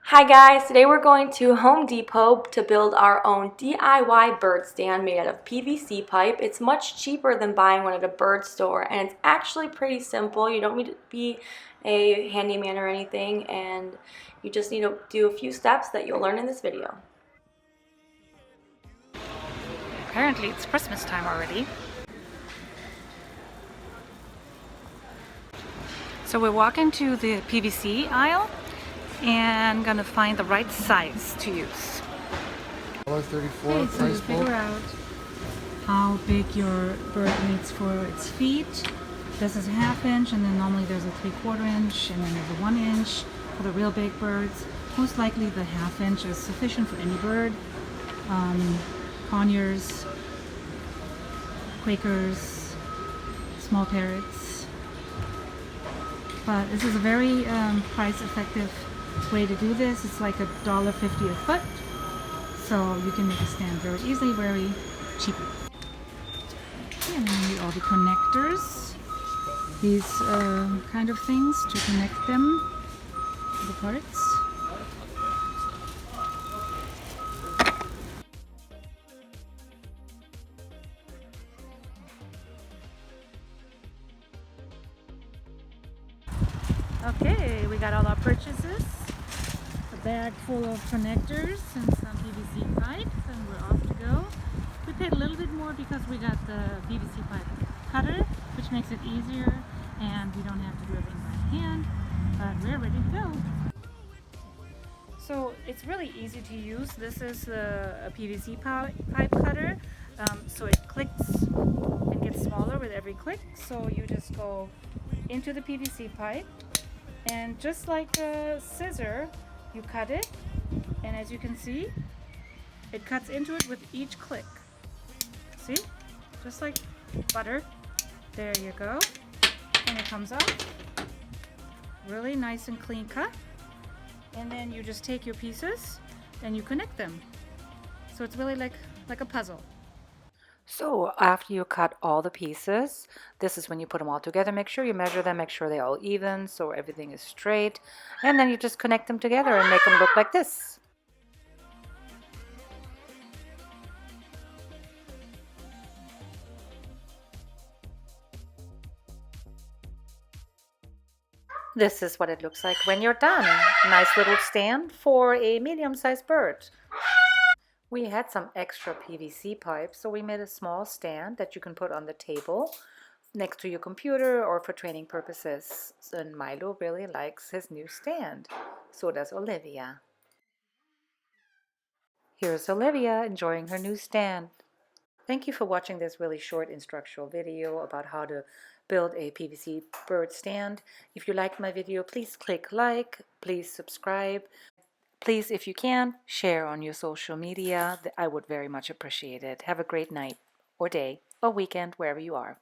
Hi guys, today we're going to Home Depot to build our own DIY bird stand made out of PVC pipe. It's much cheaper than buying one at a bird store, and it's actually pretty simple. You don't need to be a handyman or anything, and you just need to do a few steps that you'll learn in this video. Apparently it's Christmas time already. So we're walking to the PVC aisle and gonna find the right size to use. $34 Okay, so you figure out how big your bird needs for its feet. This is a 1/2 inch, and then normally there's a 3/4 inch, and then there's a 1 inch for the real big birds. Most likely the 1/2 inch is sufficient for any bird. Conures, Quakers, small parrots. But this is a very price-effective way to do this. It's like $1.50 a foot, so you can make a stand very easily, very cheap. Okay, and then you need all the connectors, these kind of things to connect them to the parts. Okay, we got all our purchases. A bag full of connectors and some PVC pipes, and we're off to go. We paid a little bit more because we got the PVC pipe cutter, which makes it easier, and we don't have to do everything by hand, but we're ready to go. So it's really easy to use. This is a PVC pipe cutter, so it clicks and gets smaller with every click. So you just go into the PVC pipe, and just like a scissor, you cut it, and as you can see, it cuts into it with each click. See? Just like butter. There you go. And it comes out. Really nice and clean cut. And then you just take your pieces and you connect them. So it's really like a puzzle. So after you cut all the pieces, this is when you put them all together. Make sure you measure them, make sure they're all even so everything is straight. And then you just connect them together and make them look like this. This is what it looks like when you're done. Nice little stand for a medium-sized bird. We had some extra PVC pipe, so we made a small stand that you can put on the table next to your computer or for training purposes. And Milo really likes his new stand. So does Olivia. Here's Olivia enjoying her new stand. Thank you for watching this really short instructional video about how to build a PVC bird stand. If you liked my video, please click like, please subscribe. Please, if you can, share on your social media. I would very much appreciate it. Have a great night or day or weekend, wherever you are.